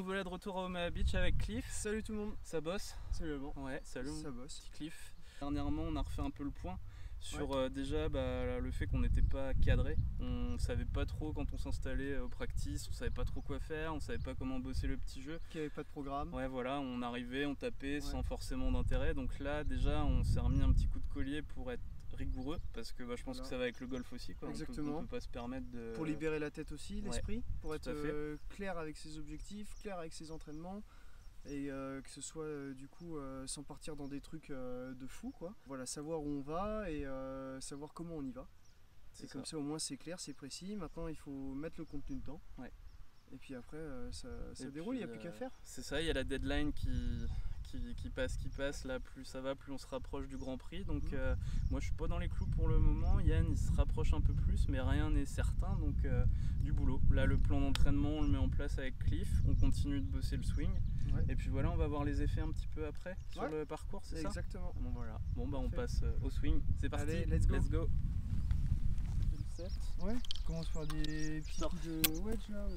volet de retour à Omaha Beach avec Cliff. Salut tout le monde. Ça bosse? Salut bon. Ouais, salut. Ça bosse. Petit Cliff. Dernièrement, on a refait un peu le point sur déjà le fait qu'on n'était pas cadré. On savait pas trop quand on s'installait au practice, on savait pas trop quoi faire, on savait pas comment bosser le petit jeu. Qu'il n'y avait pas de programme. Ouais, voilà, on arrivait, on tapait sans forcément d'intérêt. Donc là, déjà, on s'est remis un petit coup de collier pour être rigoureux parce que je pense que ça va avec le golf aussi, quoi. Exactement. On peut pas se permettre de... Pour libérer la tête aussi, l'esprit, pour être clair avec ses objectifs, clair avec ses entraînements et que ce soit du coup sans partir dans des trucs de fou, quoi. Voilà, savoir où on va et savoir comment on y va. C'est comme ça au moins c'est clair, c'est précis. Maintenant il faut mettre le contenu dedans. Ouais. Et puis après ça déroule, il n'y a plus qu'à faire. C'est ça, il y a la deadline qui passe, là plus ça va, plus on se rapproche du Grand Prix. Donc moi je suis pas dans les clous pour le moment, Yann il se rapproche un peu plus mais rien n'est certain, donc du boulot. Là le plan d'entraînement on le met en place avec Cliff, on continue de bosser le swing et puis voilà, on va voir les effets un petit peu après sur le parcours, c'est ça? Exactement. Bon voilà, bon bah on passe au swing, c'est parti. Allez, let's go. Set. Ouais, on commence par des petits coups de wedge là.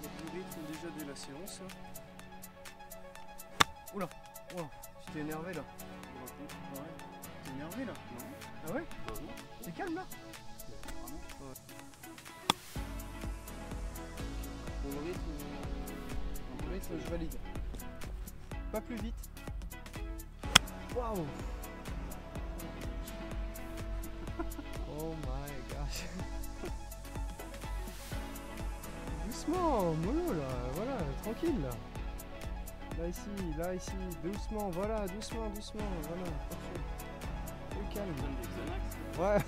Le rythme déjà dès la séance. Oula, tu t'es énervé là. T'es énervé là? Non. Ah ouais? Non. T'es calme là? Vraiment. Pour le rythme, je valide. Pas plus vite. Waouh! Oh my gosh! Doucement, mollo là, voilà, tranquille là. Là ici, doucement, voilà, doucement, voilà, parfait. Plus calme. Ouais.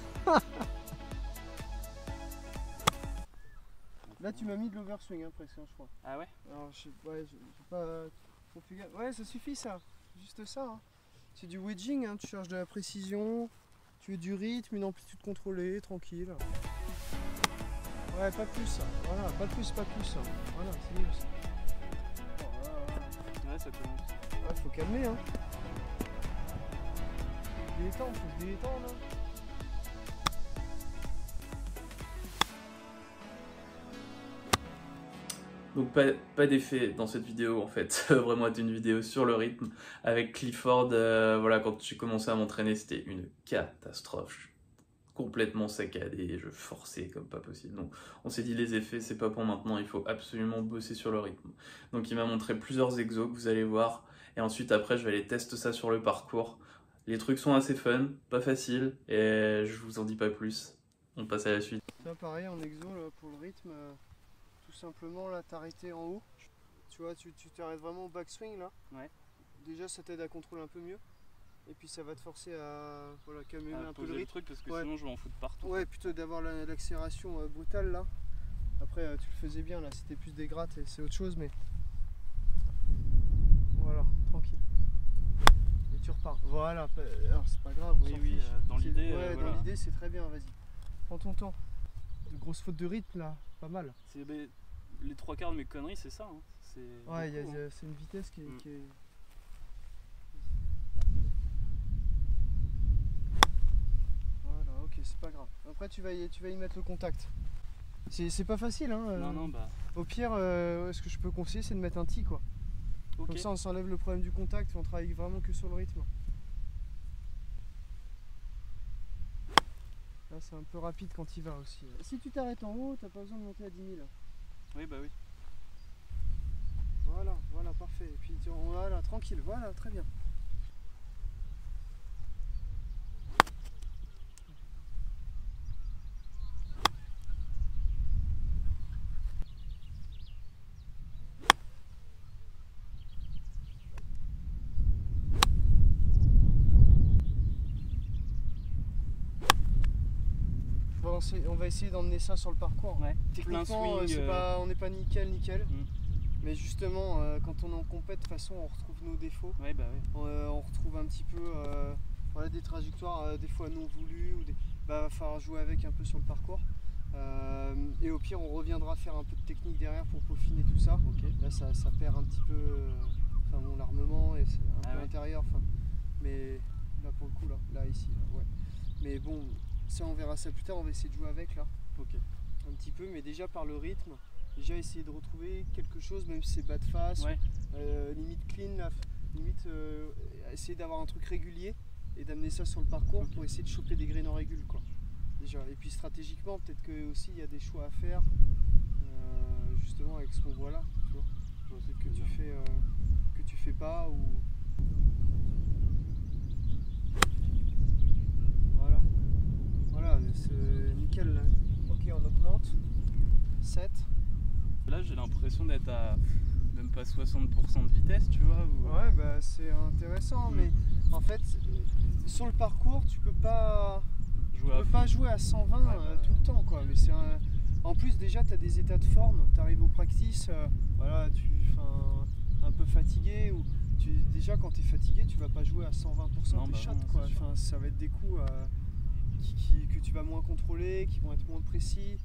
Là tu m'as mis de l'overswing hein, presque, je crois. Ah ouais? Alors j'ai pas trop fait gaffe. Ouais, ça suffit ça, juste ça. Hein. C'est du wedging, hein. Tu cherches de la précision, tu veux du rythme, une amplitude contrôlée, tranquille. Ouais, pas plus, voilà, pas plus, voilà, c'est mieux ça. Ouais, ça commence. Ouais, faut calmer, hein. Faut se détendre, là. Donc pas d'effet dans cette vidéo en fait, vraiment une vidéo sur le rythme avec Clifford. Voilà, quand j'ai commencé à m'entraîner c'était une catastrophe, complètement saccadé, je forçais comme pas possible. Donc on s'est dit les effets c'est pas pour maintenant, il faut absolument bosser sur le rythme. Donc il m'a montré plusieurs exos que vous allez voir et ensuite après je vais aller tester ça sur le parcours. Les trucs sont assez fun, pas faciles et je vous en dis pas plus, on passe à la suite. Ça pareil en exo là, pour le rythme. Tout simplement là t'arrêter en haut, tu vois, tu t'arrêtes vraiment au backswing là. Ouais. Déjà ça t'aide à contrôler un peu mieux et puis ça va te forcer à calmer un peu le rythme truc parce que sinon je vais en foutre partout. Ouais, plutôt d'avoir l'accélération brutale là. Après tu le faisais bien là, c'était plus des grattes et c'est autre chose mais voilà, tranquille. Et tu repars. Voilà, alors c'est pas grave. Oui, dans l'idée. Dans l'idée c'est très bien, vas-y. Prends ton temps. De grosses fautes de rythme là, pas mal. Les trois quarts de mes conneries, c'est ça. Hein. Ouais, c'est une vitesse qui est... Voilà, ok, c'est pas grave. Après, tu vas y mettre le contact. C'est pas facile, hein. Non, bah. Au pire, ce que je peux conseiller, c'est de mettre un tee, quoi. Okay. Comme ça, on s'enlève le problème du contact et on travaille vraiment que sur le rythme. Là, c'est un peu rapide quand il va aussi. Si tu t'arrêtes en haut, t'as pas besoin de monter à 10 000. Oui, bah oui. Voilà, parfait. Et puis, voilà, tranquille, voilà, très bien. On va essayer d'emmener ça sur le parcours. Ouais. Techniquement, on n'est pas nickel. Mais justement, quand on est en compète, de toute façon, on retrouve nos défauts. Ouais, bah ouais. On retrouve un petit peu des trajectoires des fois non voulues. Va falloir jouer avec un peu sur le parcours. Et au pire, on reviendra faire un peu de technique derrière pour peaufiner tout ça. Okay. Là, ça perd un petit peu l'armement et c'est un peu intérieur. Mais là, pour le coup, là ici, ouais. Mais bon. Ça on verra ça plus tard, on va essayer de jouer avec là. Ok. Un petit peu, mais déjà par le rythme, déjà essayer de retrouver quelque chose, même si c'est bas de face, limite clean, là, limite essayer d'avoir un truc régulier et d'amener ça sur le parcours pour essayer de choper des greens en régule, quoi. Déjà. Et puis stratégiquement, peut-être que aussi il y a des choix à faire, justement avec ce qu'on voit là, tu vois. Peut-être que tu fais pas ou. Voilà, c'est nickel là. Ok, on augmente. 7. Là j'ai l'impression d'être à même pas 60% de vitesse, tu vois. Ouais, bah c'est intéressant, mais en fait, sur le parcours, tu peux pas jouer à 120 tout le temps, quoi. Mais c'est en plus, déjà, tu as des états de forme. Tu arrives au practice, voilà, un peu fatigué. Ou déjà, quand tu es fatigué, tu vas pas jouer à 120% tes shots, quoi. Enfin, ça va être des coups que tu vas moins contrôler, qui vont être moins précis.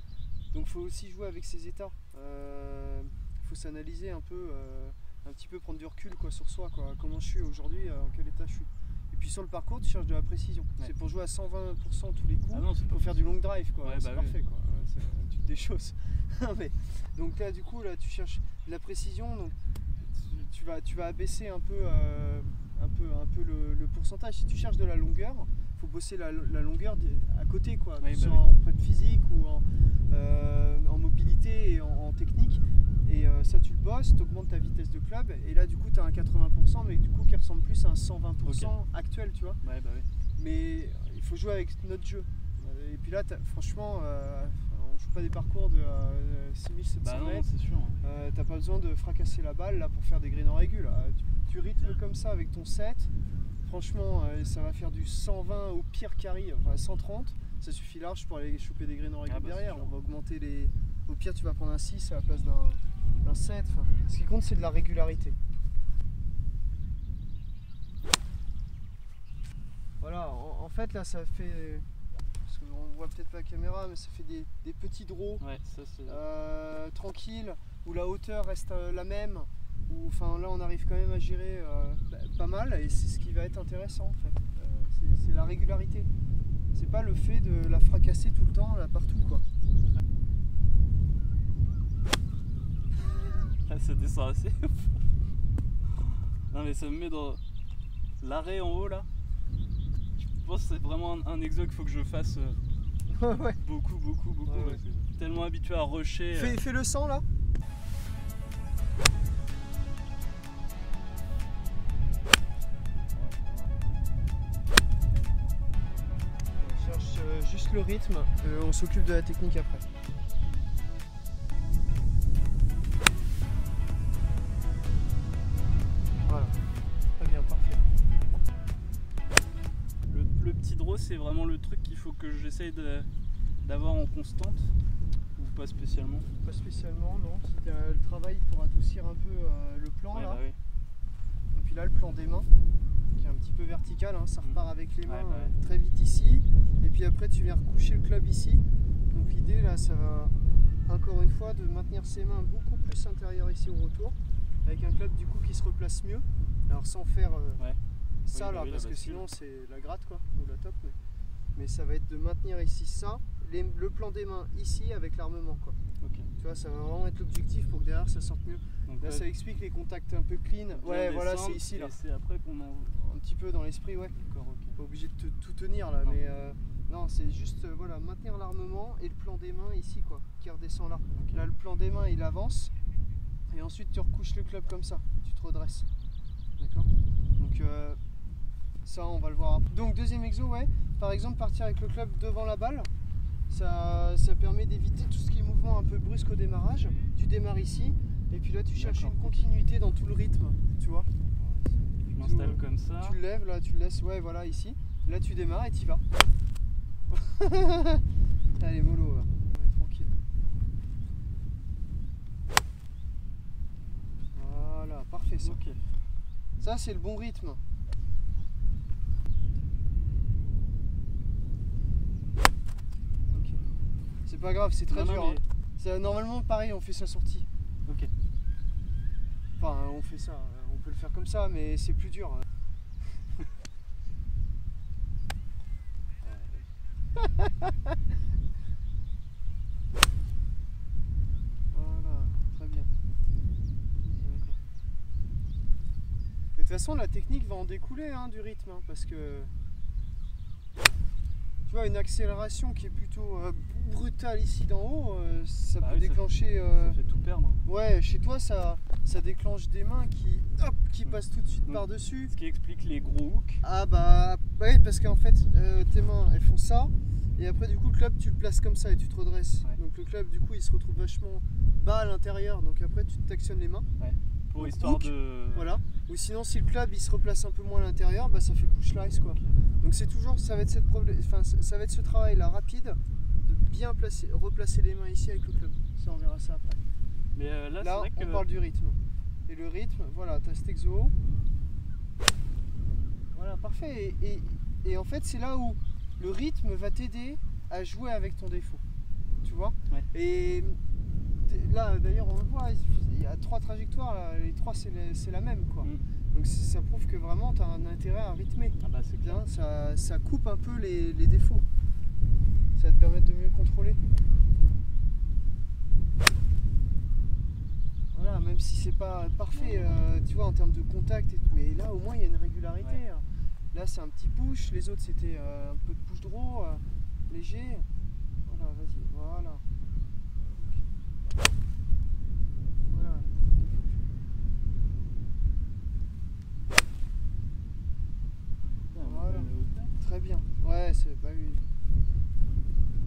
Donc, faut aussi jouer avec ces états. Faut s'analyser un petit peu, prendre du recul, quoi, sur soi, quoi. Comment je suis aujourd'hui, en quel état je suis. Et puis sur le parcours, tu cherches de la précision. C'est pour jouer à 120% tous les coups. Pour faire du long drive, quoi. C'est parfait, quoi. C'est des choses. Donc là, du coup, là, tu cherches de la précision. Donc tu vas abaisser un peu le pourcentage. Si tu cherches de la longueur, faut bosser la longueur à côté, quoi. Soit en prep physique ou en mobilité et en technique. Et ça, tu le bosses, tu augmentes ta vitesse de club. Et là, du coup, tu as un 80%, mais du coup, qui ressemble plus à un 120% actuel, tu vois. Mais il faut jouer avec notre jeu. Et puis là, franchement, on joue pas des parcours de 6700 mètres. C'est sûr. T'as pas besoin de fracasser la balle là pour faire des greens en régule. Tu rythmes comme ça avec ton set. Franchement, ça va faire du 120 au pire carry, enfin 130. Ça suffit large pour aller choper des greens en régule derrière. On va augmenter les. Au pire, tu vas prendre un 6 à la place d'un 7. Enfin, ce qui compte, c'est de la régularité. Voilà, en fait, là, ça fait. Parce qu'on voit peut-être pas la caméra, mais ça fait des petits draws tranquilles, où la hauteur reste la même. Enfin, là, on arrive quand même à gérer pas mal, et c'est ce qui va être intéressant, en fait. C'est la régularité. C'est pas le fait de la fracasser tout le temps, là, partout, quoi. Là, ça descend assez. Non, mais ça me met dans l'arrêt en haut, là. Je pense que c'est vraiment un exo qu'il faut que je fasse beaucoup. Ouais. Tellement habitué à rusher. Fais le 100 là. On cherche juste le rythme, on s'occupe de la technique après. Voilà, très bien, parfait. Le petit draw, c'est vraiment le truc qu'il faut que j'essaye d'avoir en constante, ou pas spécialement? Pas spécialement, non. C'est le travail pour adoucir un peu le plan là. Et puis là, le plan des mains, qui est un petit peu vertical, hein, ça repart avec les mains très vite ici. Et puis après, tu viens recoucher le club ici. Donc l'idée là, ça va encore une fois de maintenir ses mains beaucoup plus intérieures ici au retour, avec un club du coup qui se replace mieux. Alors sans faire ça là, parce que sinon c'est la gratte, quoi, ou la top. Mais ça va être de maintenir ici ça, le plan des mains ici avec l'armement, quoi. Tu vois, ça va vraiment être l'objectif pour que derrière ça sorte mieux. Donc là, ça explique les contacts un peu clean. Ouais, voilà, c'est ici là. C'est après qu'on en. Un petit peu dans l'esprit, ouais. Pas obligé de tout tenir là, mais non, c'est juste voilà, maintenir l'armement et le plan des mains ici, quoi, qui redescend là. Là, le plan des mains il avance et ensuite tu recouches le club comme ça, tu te redresses. D'accord? Donc ça, on va le voir après. Donc deuxième exo, ouais. Par exemple, partir avec le club devant la balle. Ça permet d'éviter tout ce qui est mouvement un peu brusque au démarrage. Tu démarres ici, et puis là tu cherches une continuité dans tout le rythme, tu vois. Je m'installe comme ça. Tu le lèves, là tu le laisses, ouais voilà, ici. Là tu démarres et tu y vas. Allez, mollo, là. Ouais, tranquille. Voilà, parfait ça. Ça c'est le bon rythme. C'est pas grave, c'est très dur. Mais... hein. Normalement, pareil, on fait sa sortie. Enfin, on fait ça, on peut le faire comme ça, mais c'est plus dur. Voilà. façon, la technique va en découler hein, du rythme, hein, parce que tu vois, une accélération qui est plutôt brutale ici d'en haut, ça peut déclencher. Ça fait tout perdre. Ouais, chez toi, ça déclenche des mains qui passent tout de suite par-dessus. Ce qui explique les gros hooks. Ah bah oui, parce qu'en fait, tes mains, elles font ça, et après, du coup, le club, tu le places comme ça et tu te redresses. Ouais. Donc le club, du coup, il se retrouve vachement bas à l'intérieur, donc après, tu t'actionnes les mains. Ouais. Pour histoire de... Voilà. Ou sinon, si le club il se replace un peu moins à l'intérieur, bah, ça fait push slice quoi. Okay. Donc c'est toujours, ça va être ça va être ce travail là rapide de bien replacer les mains ici avec le club. Ça on verra ça après. Mais là c'est vrai que... on parle du rythme. Et le rythme, voilà, tu as cet exo. Voilà, parfait. Et en fait c'est là où le rythme va t'aider à jouer avec ton défaut. Tu vois. Ouais. Et là d'ailleurs on le voit, il y a 3 trajectoires, là, les 3 c'est la même quoi. Donc ça prouve que vraiment tu as un intérêt à rythmer. Ah bah c'est bien, ça coupe un peu les défauts. Ça va te permettre de mieux contrôler. Voilà, même si c'est pas parfait, tu vois, en termes de contact et tout, mais là au moins il y a une régularité. Ouais. Là c'est un petit push, les autres c'était un peu de push draw, léger. Voilà, vas-y, voilà. Voilà. Voilà. Très bien. Ouais, c'est bah oui.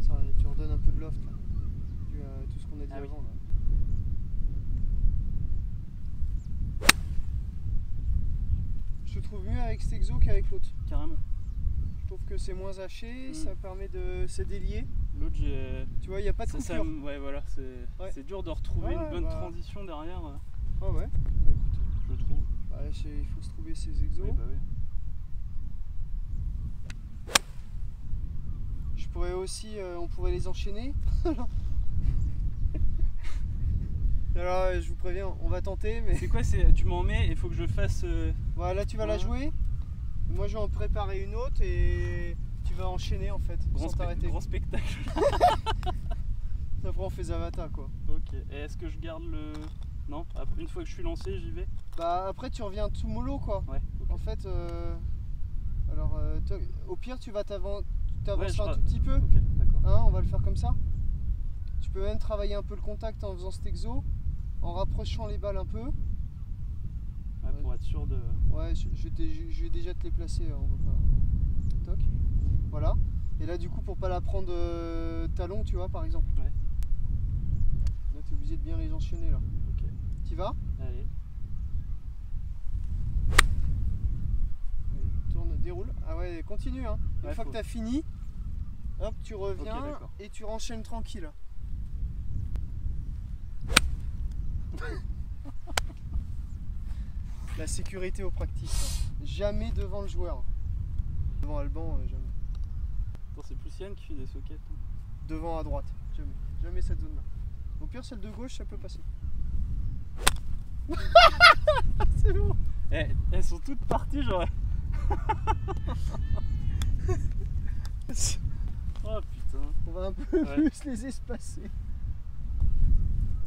Ça, tu redonnes un peu de loft là. Vu tout ce qu'on a dit avant là. Je te trouve mieux avec cet exo qu'avec l'autre. Carrément. Je trouve que c'est moins haché, ça permet de se délier. L'autre, j'ai... Tu vois, il n'y a pas de coupure. Ouais, voilà, c'est dur de retrouver une bonne transition derrière. Ah ouais, bah écoute, je trouve. Bah, il faut se trouver ses exos. Oui, bah oui. Je pourrais aussi, on pourrait les enchaîner. Alors, je vous préviens, on va tenter. Mais... C'est quoi, tu m'en mets et il faut que je fasse... Voilà, là tu vas la jouer. Moi je vais en préparer une autre et tu vas enchaîner en fait, sans t'arrêter. Grand spectacle. Après on fait Zavata quoi. Ok, et est-ce que je garde le... Non, après, une fois que je suis lancé, j'y vais. Bah après tu reviens tout mollo quoi. Ouais, okay. En fait, alors au pire tu vas t'avancer un tout petit peu. Ok, d'accord. Hein, on va le faire comme ça. Tu peux même travailler un peu le contact en faisant cet exo, en rapprochant les balles un peu. Ouais, pour être sûr de... Ouais, je vais déjà te les placer, on va pas... Toc. Voilà. Et là du coup pour pas la prendre talon, tu vois par exemple. Ouais. Là tu es obligé de bien les enchaîner là. Ok. T'y vas? Allez. Tourne, déroule. Ah ouais, continue hein. Une fois que tu as fini, hop, tu reviens et tu renchaînes tranquille. La sécurité au practice. Hein. Jamais devant le joueur. Devant Alban, jamais. Bon, c'est plus Yann qui fait des sockets. Hein. Devant à droite, jamais. Jamais cette zone-là. Au pire, celle de gauche, ça peut passer. C'est bon. Elles sont toutes parties, genre. Oh putain. On va un peu plus les espacer.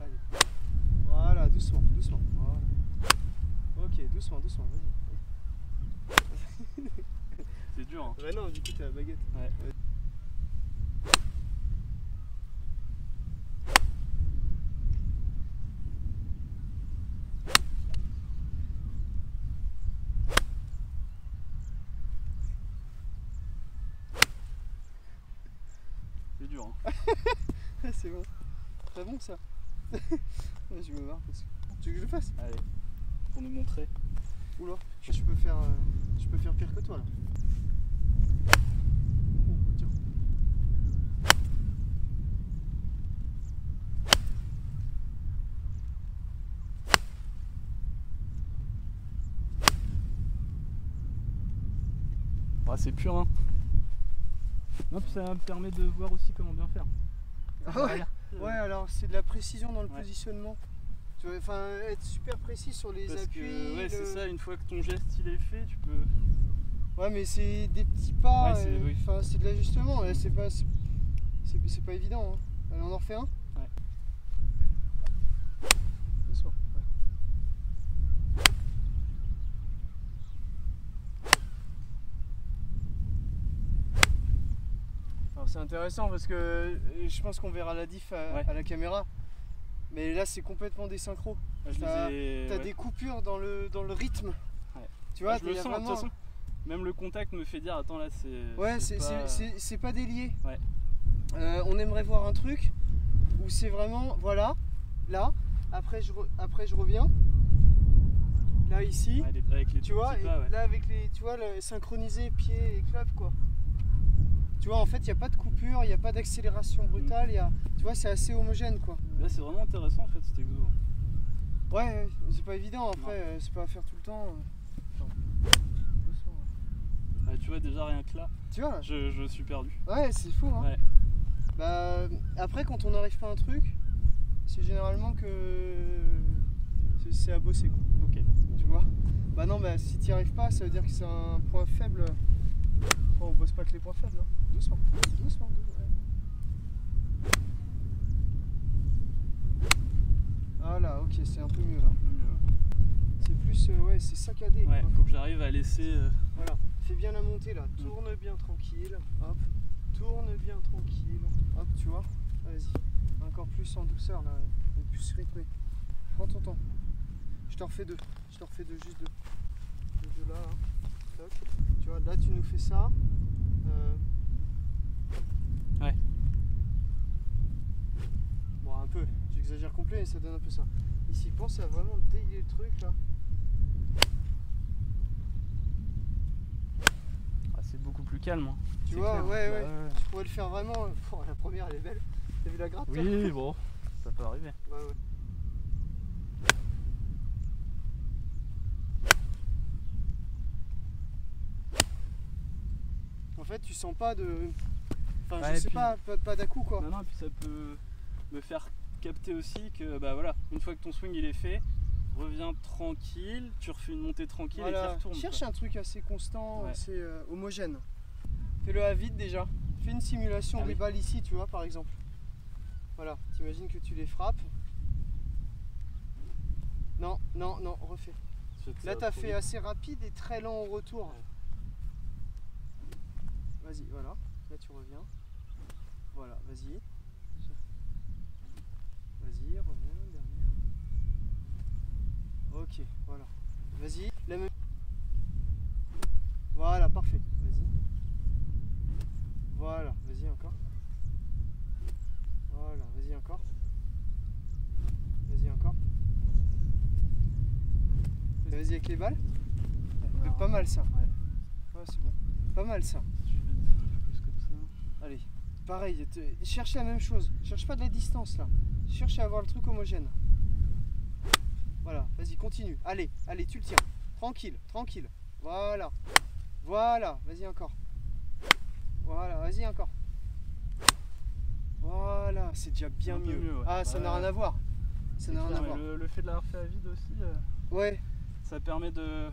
Allez. Voilà, doucement, doucement. Voilà. Ok, doucement, doucement, vas-y. C'est dur. Hein. Bah non, du coup t'es à la baguette. Ouais. C'est dur. Hein. C'est bon. C'est bon ça. Je me marre parce que... Tu veux que je le fasse? Allez, pour nous montrer. Oula, je peux faire pire que toi là. Oh, tiens. Bah, c'est pur hein. Non, puis ça me permet de voir aussi comment bien faire. Ah ouais. Ouais, alors c'est de la précision dans le positionnement. Tu vois, enfin, être super précis sur les appuis. Ouais, c'est ça, une fois que ton geste il est fait, tu peux... Ouais, mais c'est des petits pas, oui. C'est de l'ajustement, c'est pas évident. Hein. Allez, on en refait un? Ouais. Doucement, ouais. c'est intéressant parce que je pense qu'on verra la diff à la caméra. Mais là c'est complètement désynchro. T'as des coupures dans le rythme. Ouais. Tu vois, je le sens vraiment... de toute façon. Même le contact me fait dire attends là c'est. Ouais, c'est pas délié. Ouais. On aimerait voir un truc où c'est vraiment voilà, là. Après je reviens. Là ici. Ouais, avec les tu vois, et là avec les synchronisé pied et club quoi. Tu vois, en fait, il n'y a pas de coupure, il n'y a pas d'accélération brutale, tu vois, c'est assez homogène quoi. Là, c'est vraiment intéressant en fait cet exo. Ouais, c'est pas évident après, c'est pas à faire tout le temps. Ouais, tu vois, déjà rien que là, tu vois, je suis perdu. Ouais, c'est fou hein. Ouais. Bah, après, quand on n'arrive pas à un truc, c'est généralement que c'est à bosser quoi. Ok. Tu vois. Bah non, bah si t'y arrives pas, ça veut dire que c'est un point faible. On bosse pas que les points faibles, hein. Doucement. Doucement. Voilà, ok, c'est un peu mieux là. C'est plus, ouais, c'est saccadé. Ouais, faut que j'arrive à laisser. Voilà, fais bien la montée là, tourne bien tranquille, hop, tourne bien tranquille, hop, tu vois, vas-y, encore plus en douceur là, et plus rythmé. Prends ton temps. Je t'en refais deux, juste deux. Les deux là, hein. Toc. Tu vois, là tu nous fais ça. Ouais. Bon, un peu, j'exagère complet, mais ça donne un peu ça. Ici, pense à vraiment délier le truc là. Ah, c'est beaucoup plus calme. Hein. Tu vois, ouais. Tu pourrais le faire vraiment. Oh, la première elle est belle. T'as vu la gratte? Oui, bon, ça peut arriver. Ouais. En fait, tu sens pas de. Enfin, je sais pas d'à-coup quoi. Non, puis ça peut me faire capter aussi que, bah voilà, une fois que ton swing il est fait, reviens tranquille, tu refais une montée tranquille et tu retournes. Cherche un truc assez constant, assez homogène. Fais-le à vide déjà. Fais une simulation des balles ici, tu vois, par exemple. Voilà, t'imagines que tu les frappes. Non, refais. Là, t'as fait assez rapide et très lent au retour. Vas-y, voilà. Là, tu reviens. Voilà, vas-y. Vas-y, reviens, dernière. Ok, voilà. Vas-y, la même. Voilà, parfait. Vas-y. Voilà, vas-y encore. Voilà, vas-y encore. Vas-y encore. Vas-y avec les balles. Pas mal ça. Ouais, c'est bon. Pas mal ça. Allez, pareil, cherche la même chose. Cherche pas de la distance là. Cherche à avoir le truc homogène. Voilà, vas-y, continue. Allez, tu le tiens. Tranquille. Voilà. Vas-y encore. Voilà, vas-y encore. Voilà, c'est déjà bien mieux. Ah, ça n'a rien à voir. Ça n'a rien à voir. Le fait de l'avoir fait à vide aussi. Ouais. Ça permet d'être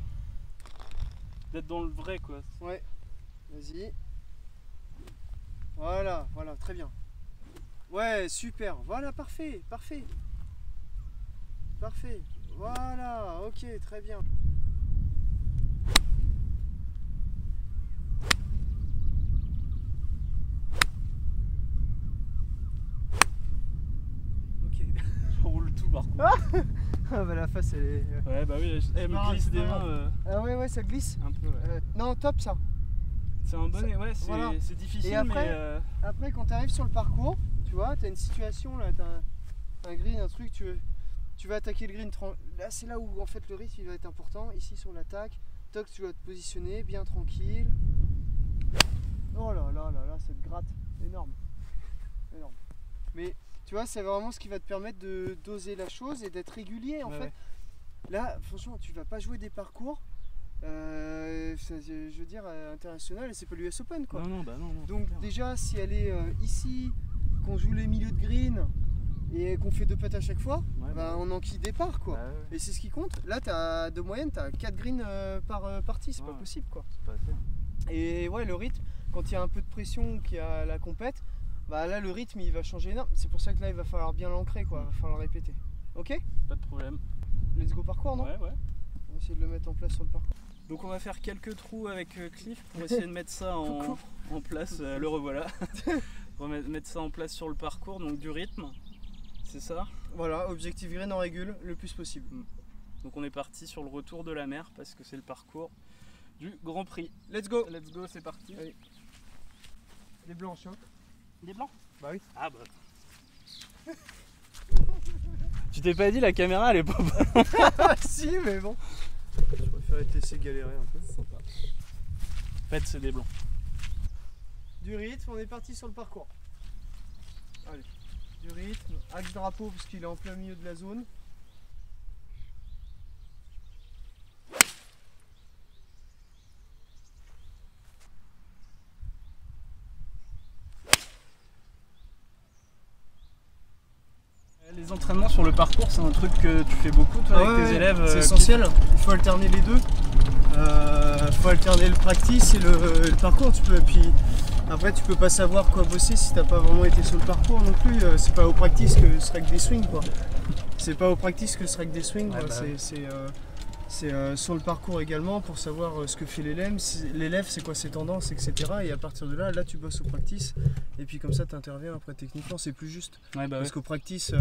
dans le vrai quoi. Ouais. Vas-y. Voilà, très bien. Ouais, super. Voilà, parfait. Voilà, ok, très bien. Ok. Je roule tout par contre. Ah bah la face elle est... Ouais bah oui, elle me glisse des mains. Ah ouais, ça glisse. Un peu ouais. Non, top ça. C'est un bon... Ouais, c'est difficile. Et après, mais après quand tu arrives sur le parcours, tu vois, tu as une situation là, tu as un green, un truc, tu vas attaquer le green. Là c'est là où en fait le rythme il va être important. Ici sur l'attaque, toc, tu vas te positionner bien tranquille. Oh là, cette gratte, énorme. Mais tu vois, c'est vraiment ce qui va te permettre de doser la chose et d'être régulier en fait. Ouais. Là, franchement, tu vas pas jouer des parcours, je veux dire, international, et c'est pas l'US Open quoi. Non. Donc déjà, si elle est ici, qu'on joue les milieux de green et qu'on fait 2 putts à chaque fois, on enquille des parts quoi. Et c'est ce qui compte. Là, t'as de moyenne, t'as 4 greens par partie, c'est pas possible quoi. C'est pas assez. Et ouais, le rythme, quand il y a un peu de pression, qu'il y a la compète, bah là le rythme il va changer énorme. C'est pour ça que là il va falloir bien l'ancrer quoi, il va falloir répéter. Ok? Pas de problème. Let's go parcours, non? Ouais. On va essayer de le mettre en place sur le parcours. Donc on va faire quelques trous avec Cliff pour essayer de mettre ça en place. Le revoilà. On va mettre ça en place sur le parcours, donc du rythme. C'est ça? Voilà, objectif grain en régule le plus possible. Donc on est parti sur le retour de la mer parce que c'est le parcours du Grand Prix. Let's go! Let's go, c'est parti. Allez. Des blanches, hein? Des blancs? Bah oui. Ah bah. Tu t'es pas dit la caméra elle est pas bonne? Si, mais bon. Je préférais te laisser galérer un peu. Sympa. En fait, c'est des blancs. Du rythme, on est parti sur le parcours. Allez. Du rythme, axe drapeau parce qu'il est en plein milieu de la zone. Les entraînements sur le parcours, c'est un truc que tu fais beaucoup toi avec tes élèves? C'est essentiel, il faut alterner les deux. Il faut alterner le practice et le parcours. Puis après tu peux pas savoir quoi bosser si t'as pas vraiment été sur le parcours non plus. C'est pas au practice que ce serait que des swings quoi. C'est pas au practice que ce serait que des swings. Ouais, c'est sur le parcours également pour savoir ce que fait l'élève, c'est quoi ses tendances, etc. Et à partir de là tu bosses au practice. Et puis comme ça tu interviens après techniquement, c'est plus juste. Parce qu'au practice,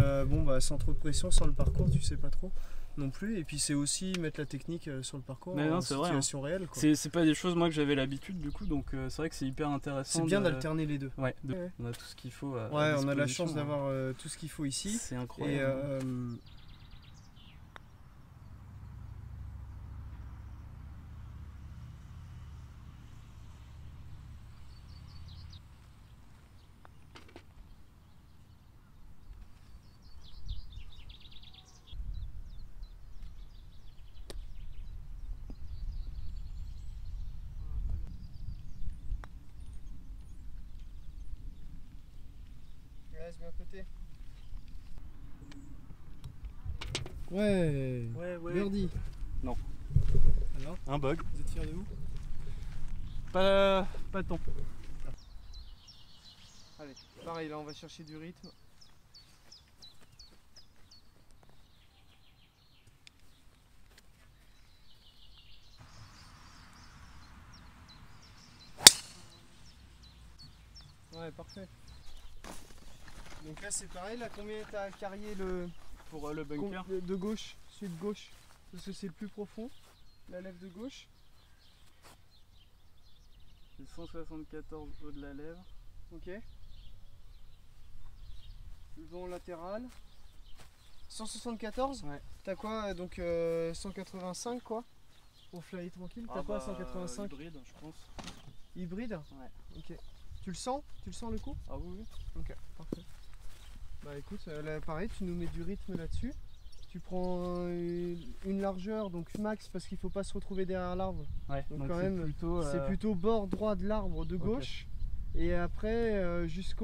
sans trop de pression, sans le parcours, tu sais pas trop non plus. Et puis c'est aussi mettre la technique sur le parcours en situation réelle. C'est pas des choses moi que j'avais l'habitude du coup, donc c'est vrai que c'est hyper intéressant. C'est bien d'alterner les deux. Ouais. On a tout ce qu'il faut. On a la chance d'avoir tout ce qu'il faut ici. C'est incroyable. Laisse bien côté. Ouais. Birdie. Non. Alors, un bug. Vous êtes fiers de vous? Pas tant. Allez, pareil là on va chercher du rythme. Ouais, parfait. Donc là c'est pareil, là combien t'as carrié pour le bunker de gauche, celui de gauche, parce que c'est le plus profond, la lèvre de gauche. C'est 174 au de la lèvre. Ok. Le vent latéral. 174. Ouais. T'as quoi donc 185 quoi? Pour fly tranquille, t'as quoi 185? Hybride je pense. Hybride? Ouais. Ok. Tu le sens? Tu le sens le coup? Ah oui. Ok, parfait. Bah écoute, là pareil, tu nous mets du rythme là-dessus. Tu prends une largeur, donc max, parce qu'il faut pas se retrouver derrière l'arbre. Ouais, donc quand même, c'est plutôt bord droit de l'arbre de gauche. Okay. Et après,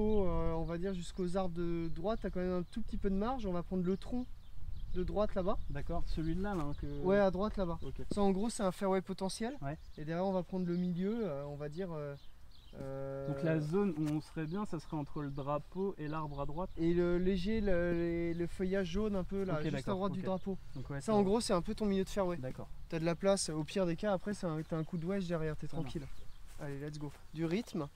on va dire jusqu'aux arbres de droite, tu as quand même un tout petit peu de marge. On va prendre le tronc de droite là-bas. D'accord, celui-là là Ouais, à droite là-bas. Okay. Ça en gros, c'est un fairway potentiel. Ouais. Et derrière, on va prendre le milieu, on va dire... Donc la zone où on serait bien, ça serait entre le drapeau et l'arbre à droite. Et le léger, le feuillage jaune un peu là, juste à droite du drapeau. Donc ouais, ça en gros c'est un peu ton milieu de fairway. D'accord. T'as de la place, au pire des cas après t'as un coup de wedge derrière, t'es tranquille. Allez, let's go. Du rythme.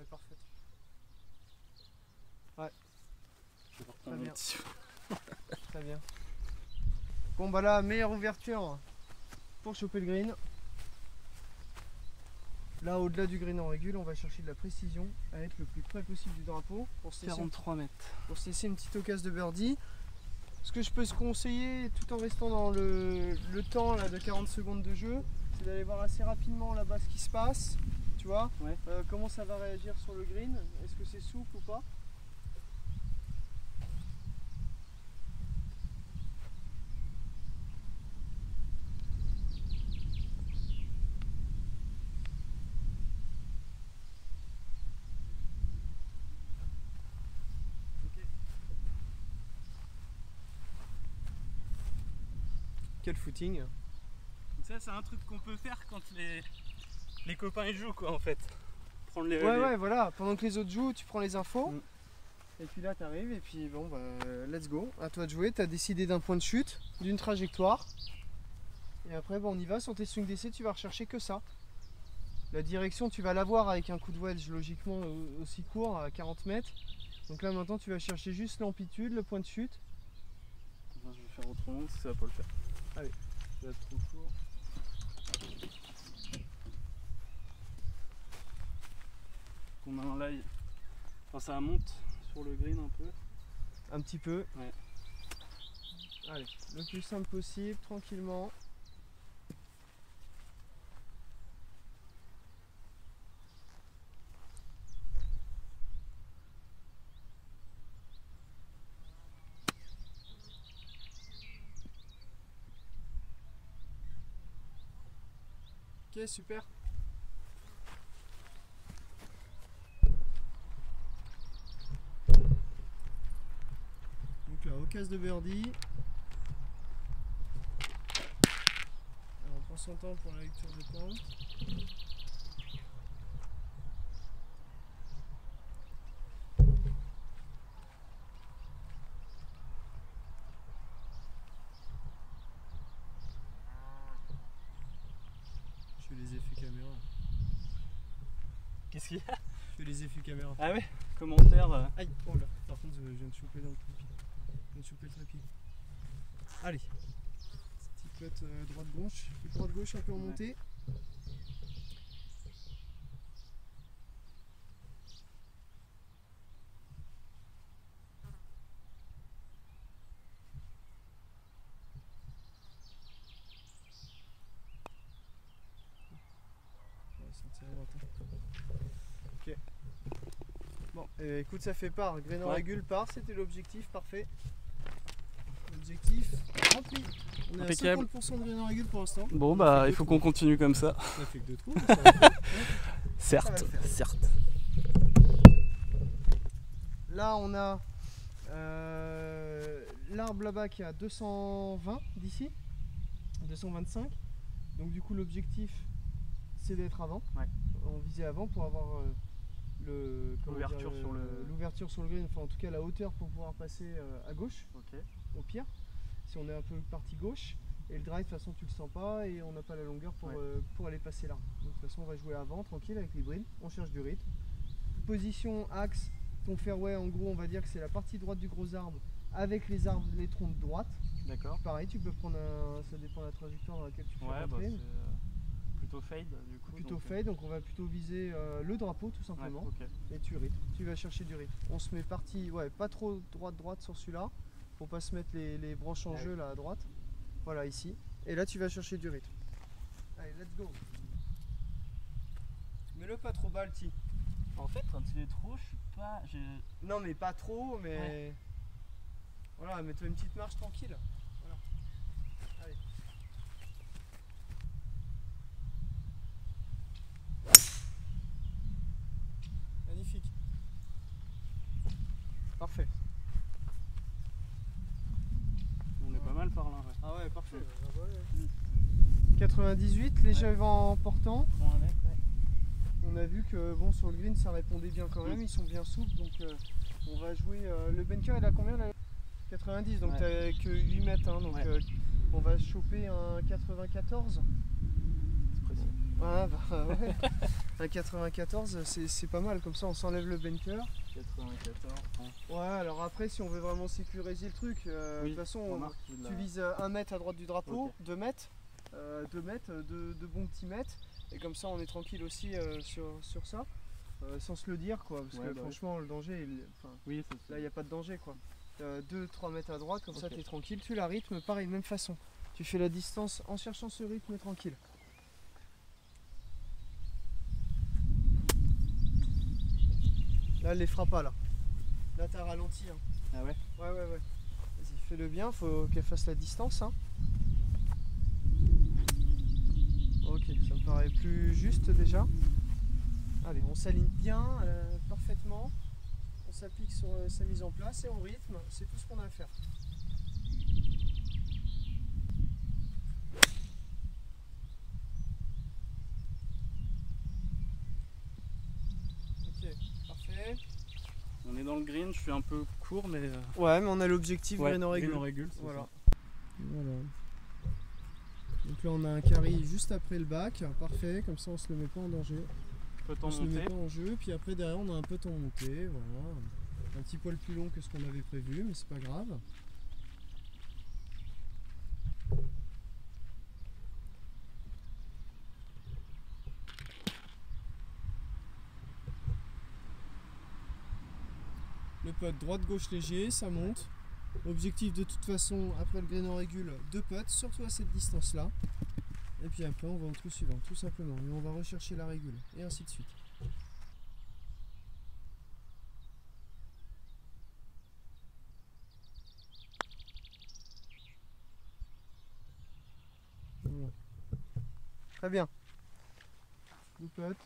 Parfait. Ouais. Très bien. Très bien. Bon bah là, meilleure ouverture pour choper le green. Là, au-delà du green en régule, on va chercher de la précision à être le plus près possible du drapeau pour se 43 mètres. Pour se laisser une petite occasion de birdie. Ce que je peux se conseiller, tout en restant dans le temps là, de 40 secondes de jeu, c'est d'aller voir assez rapidement là-bas ce qui se passe. Tu vois, comment ça va réagir sur le green, est-ce que c'est souple ou pas? Ok. Quel footing. Ça c'est un truc qu'on peut faire quand les copains ils jouent quoi en fait. Prendre les ouais voilà, pendant que les autres jouent, tu prends les infos. Et puis là t'arrives et puis bon bah let's go, à toi de jouer, t'as décidé d'un point de chute, d'une trajectoire. Et après bon, on y va, sur tes swing d'essai tu vas rechercher que ça. La direction tu vas l'avoir avec un coup de wedge logiquement aussi court à 40 mètres. Donc là maintenant tu vas chercher juste l'amplitude, le point de chute. Je vais faire autrement si ça va pas le faire. Allez, ça va être trop court. On a un live, enfin ça monte sur le green un peu. Un petit peu. Ouais. Allez, le plus simple possible, tranquillement. Ok, super. Donc là, occasion de birdie. Alors, on prend son temps pour la lecture de pente. Je fais les effets caméra. Qu'est-ce qu'il y a? Je fais les effets caméra. Ah ouais? Commentaire. Aïe, oh là, par contre je viens de choper dans le trépied. Je viens de choper le trépied. Allez. Petit putt droite-gauche. Droite-gauche un peu en montée. Ok. Bon, écoute, ça fait part. Grain en régule part, c'était l'objectif, parfait. L'objectif rempli. On est impeccable. À 50% de grain en régule pour l'instant. Bon bah il faut qu'on continue comme ça. Ça fait que 2 trous. Mais ça va faire. Certes, certes. Là on a l'arbre là-bas qui est à 220 d'ici, 225. Donc du coup l'objectif c'est d'être avant. Ouais. On visait avant pour avoir l'ouverture sur le green, enfin en tout cas la hauteur pour pouvoir passer à gauche, au pire, si on est un peu parti gauche. Et le drive de toute façon tu le sens pas et on n'a pas la longueur pour aller passer là. Donc, de toute façon on va jouer avant tranquille avec les brines, on cherche du rythme. Position, axe, ton fairway en gros on va dire que c'est la partie droite du gros arbre avec les arbres, les troncs de droite. D'accord. Pareil tu peux prendre ça dépend de la trajectoire dans laquelle tu fais rentrer. Bah plutôt fade du coup. Plutôt fade, donc on va plutôt viser le drapeau tout simplement. Et tu rythmes, tu vas chercher du rythme. On se met parti, pas trop droite sur celui-là, pour pas se mettre les branches en jeu là à droite. Voilà ici. Et là tu vas chercher du rythme. Allez, let's go. Mets-le pas trop bas le tee. En fait quand il est trop, je suis pas. Non mais pas trop, mais. Voilà, mets-toi une petite marche tranquille. Voilà. Allez. Magnifique. Parfait. On est pas mal par là. Ouais. Ah ouais, parfait. 98, léger vent portant. On a vu que bon sur le green ça répondait bien quand même, ils sont bien souples, donc on va jouer. Le bunker il a combien là? 90, donc t'as que 8 mètres, hein, donc on va choper un 94. C'est précis. Ah bah ouais. Un 94 c'est pas mal, comme ça on s'enlève le bunker. 94. Ouais, alors après si on veut vraiment sécuriser le truc, de toute façon tu vises 1 mètre à droite du drapeau, 2 mètres, 2 bons petits mètres. Et comme ça on est tranquille aussi sur ça, sans se le dire quoi, parce que franchement le danger, là il n'y a pas de danger quoi. 2-3 mètres à droite, comme ça tu es tranquille, tu la rythmes, pareil, même façon. Tu fais la distance en cherchant ce rythme tranquille. Là elle les fera pas là. Là t'as ralenti. Hein. Ah ouais? Ouais. Vas-y, fais-le bien, faut qu'elle fasse la distance. Hein. Ok, ça me paraît plus juste déjà. Allez, on s'aligne bien, parfaitement. On s'applique sur sa mise en place et on rythme. C'est tout ce qu'on a à faire. dans le green, je suis un peu court, mais... Ouais, mais on a l'objectif green en régule. Voilà. Voilà. Donc là, on a un carry juste après le bac. Parfait, comme ça, on se le met pas en danger. Peloton on se le met pas en jeu. Puis après, derrière, on a un peloton monté. Voilà. Un petit poil plus long que ce qu'on avait prévu, mais c'est pas grave. Le putt droite-gauche léger, ça monte. Objectif de toute façon, après le green en régule, 2 putts, surtout à cette distance-là. Et puis après, on va au trou suivant, tout simplement. Et on va rechercher la régule, et ainsi de suite. Voilà. Très bien. 2 putts.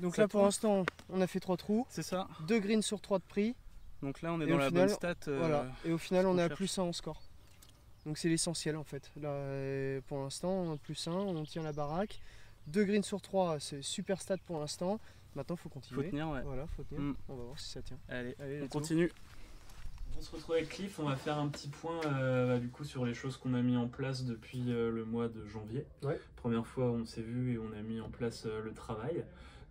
Donc là pour l'instant on a fait 3 trous. C'est ça. 2 greens sur 3 de prix. Donc là on est dans la bonne stat. Voilà. Et au final on est à +1 en score. Donc c'est l'essentiel en fait. Là pour l'instant on a +1, on tient la baraque. 2 greens sur 3 c'est super stat pour l'instant. Maintenant faut continuer. Faut tenir, ouais. Voilà, faut tenir. On va voir si ça tient. Allez on continue. On se retrouve avec Cliff, on va faire un petit point du coup sur les choses qu'on a mis en place depuis le mois de janvier. Ouais. Première fois on s'est vu et on a mis en place le travail.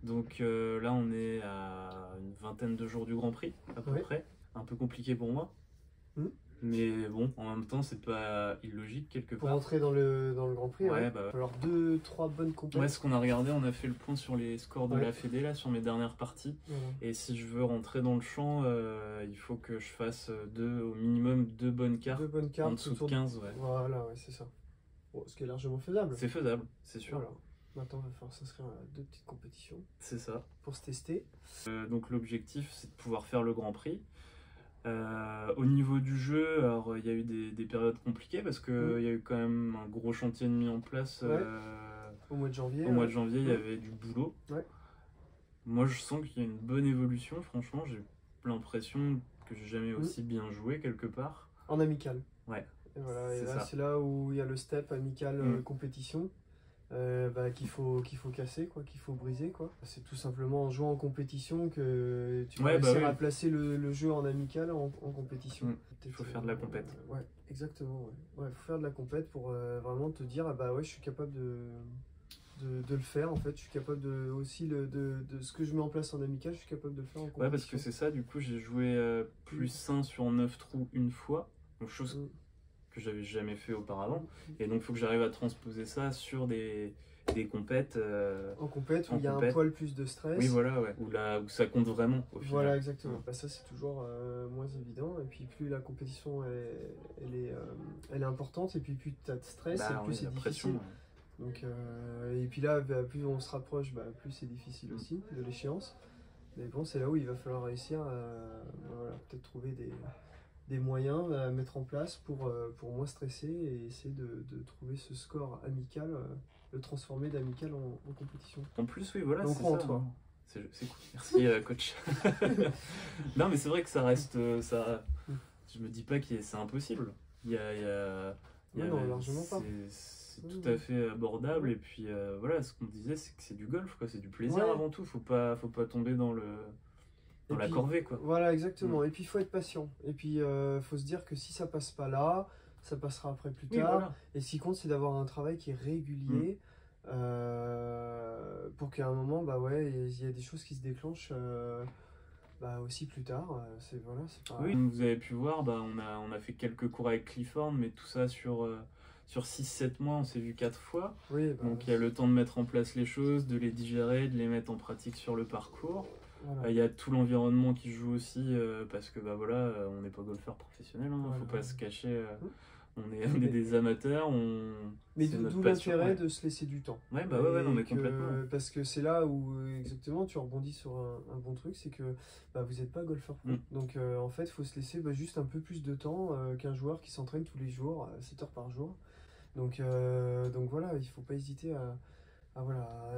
Donc là on est à une vingtaine de jours du Grand Prix à peu près. Un peu compliqué pour moi. Mais bon, en même temps c'est pas illogique quelque part. Pour rentrer dans le Grand Prix, bah, alors 2-3 bonnes compétitions. Ouais, ce qu'on a regardé, on a fait le point sur les scores de la Fédé là, sur mes dernières parties. Et si je veux rentrer dans le champ, il faut que je fasse au minimum 2 bonnes cartes. 2 bonnes cartes en dessous de 15, Voilà, c'est ça. Bon, ce qui est largement faisable. C'est faisable, c'est sûr. Voilà. Maintenant, il va falloir s'inscrire à 2 petites compétitions. C'est ça. Pour se tester. Donc l'objectif, c'est de pouvoir faire le Grand Prix. Au niveau du jeu, alors il y a eu des périodes compliquées parce qu'il y a eu quand même un gros chantier de mis en place. Au mois de janvier. Au mois de janvier, il y avait du boulot. Moi, je sens qu'il y a une bonne évolution. Franchement, j'ai l'impression que j'ai jamais aussi bien joué quelque part. En amical. Ouais. Et voilà. Et là, c'est là où il y a le step amical compétition. Qu'il faut casser, quoi, qu'il faut briser, quoi. C'est tout simplement en jouant en compétition que tu vas réussir à placer le jeu en amical en compétition. Il faut faire de la compète. Ouais, exactement. Ouais, faut faire de la compète pour vraiment te dire je suis capable de le faire en fait. Je suis capable de ce que je mets en place en amical, je suis capable de le faire en compétition. Ouais, parce que c'est ça. Du coup, j'ai joué +1 sur 9 trous une fois, donc chose que j'avais jamais fait auparavant, et donc il faut que j'arrive à transposer ça sur des compètes en compète où il y a un poil plus de stress. Oui, voilà, où ça compte vraiment au final. Voilà, exactement. Ça c'est toujours moins évident, et puis plus la compétition elle est importante, et puis plus tu as de stress, et plus c'est difficile. Donc, et puis là, plus on se rapproche, plus c'est difficile aussi de l'échéance. Mais bon, c'est là où il va falloir réussir à peut-être trouver des moyens à mettre en place pour moins stresser et essayer de trouver ce score amical, le transformer d'amical en compétition. En plus, oui, voilà, c'est ça. Toi. C'est cool. Merci, coach. Non, mais c'est vrai que ça reste... je me dis pas que c'est impossible. Non, largement pas. C'est tout à fait abordable, et puis voilà, ce qu'on disait, c'est que c'est du golf, quoi. C'est du plaisir avant tout. Faut pas tomber dans la corvée, quoi. Voilà, exactement. Et puis il faut être patient. Et puis faut se dire que si ça passe pas là, ça passera après plus tard. Voilà. Et ce qui compte, c'est d'avoir un travail qui est régulier pour qu'à un moment, il y a des choses qui se déclenchent aussi plus tard. C'est pas... Oui, vous avez pu voir, on a fait quelques cours avec Clifford, mais tout ça sur 6-7 mois, on s'est vu 4 fois. Donc il y a le temps de mettre en place les choses, de les digérer, de les mettre en pratique sur le parcours. Il y a tout l'environnement qui joue aussi, parce que on n'est pas golfeur professionnel, faut pas se cacher, on est des amateurs. Mais d'où l'intérêt de se laisser du temps. Mais complètement. Parce que c'est là où exactement tu rebondis sur un bon truc, c'est que vous n'êtes pas golfeur pro. Donc en fait il faut se laisser juste un peu plus de temps qu'un joueur qui s'entraîne tous les jours, 7 heures par jour. Donc voilà, il ne faut pas hésiter à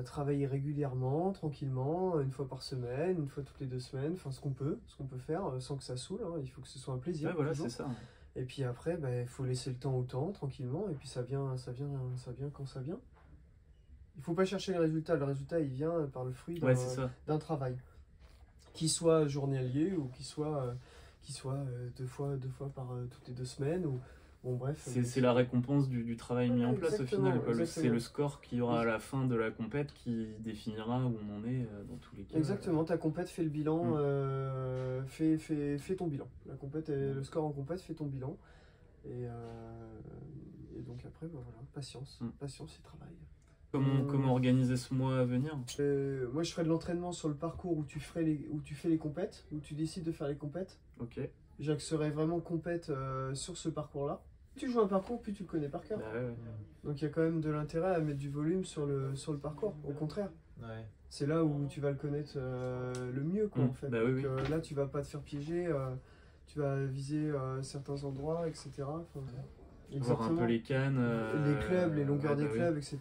travailler régulièrement, tranquillement, une fois par semaine, une fois toutes les 2 semaines, enfin ce qu'on peut faire sans que ça saoule, il faut que ce soit un plaisir. C'est ça. Et puis après, il faut laisser le temps au temps, tranquillement, et puis ça vient quand ça vient. Il faut pas chercher le résultat il vient par le fruit d'un travail. Qui soit journalier ou qui soit deux fois par toutes les 2 semaines. Bon, bref. C'est la récompense du travail mis en place au final. C'est le score qu'il y aura à la fin de la compète qui définira où on en est dans tous les cas. Exactement, ta compète fait le bilan, fait ton bilan. La compète, le score en compète fait ton bilan. Et donc après, bah voilà, patience et travail. Comment organiser ce mois à venir? Moi je ferai de l'entraînement sur le parcours où tu fais les compètes, où tu décides de faire les compètes. Ok. J'axerai vraiment compète sur ce parcours-là. Plus tu joues un parcours, plus tu le connais par cœur. Bah ouais. Donc il y a quand même de l'intérêt à mettre du volume sur le parcours, au contraire. Ouais. C'est là où tu vas le connaître le mieux, quoi, en fait. Bah donc, là tu vas pas te faire piéger, tu vas viser certains endroits, etc. Enfin, voir un peu les cannes. Les clubs, les longueurs des clubs, etc.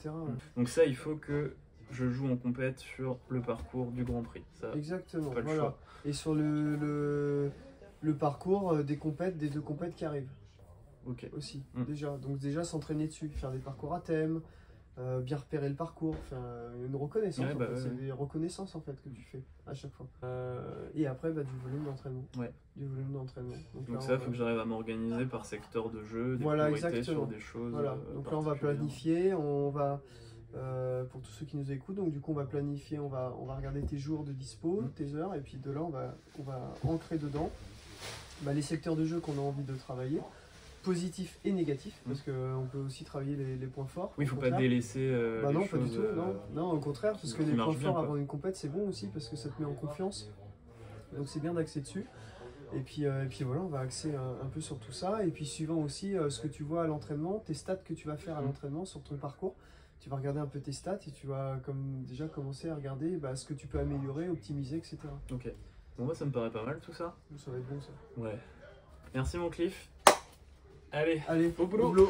Donc ça, il faut que je joue en compète sur le parcours du Grand Prix. Ça, exactement, pas le choix. Et sur le parcours des 2 compètes qui arrivent. Ok. Aussi, déjà. Donc déjà s'entraîner dessus, faire des parcours à thème, bien repérer le parcours, faire une reconnaissance. C'est des reconnaissances en fait que tu fais à chaque fois. Et après, du volume d'entraînement. Ouais. Du volume d'entraînement. Donc ça, il faut que j'arrive à m'organiser par secteur de jeu, des priorités sur des choses. Voilà. Donc là, on va planifier, on va... pour tous ceux qui nous écoutent, donc du coup on va planifier, on va regarder tes jours de dispo, tes heures, et puis de là on va ancrer dedans les secteurs de jeu qu'on a envie de travailler, positifs et négatifs, parce qu'on peut aussi travailler les points forts. Oui, il ne faut pas délaisser non, les pas choses, du tout, non, au contraire, parce que les points forts avant une compète c'est bon aussi, parce que ça te met en confiance, donc c'est bien d'axer dessus. Et puis voilà, on va axer un peu sur tout ça, et puis suivant aussi ce que tu vois à l'entraînement, tes stats que tu vas faire à l'entraînement sur ton parcours, tu vas regarder un peu tes stats et tu vas déjà commencer à regarder ce que tu peux améliorer, optimiser, etc. Ok. Bon, moi ça me paraît pas mal tout ça. Ça va être bon ça. Ouais. Merci mon Cliff. Allez, au boulot.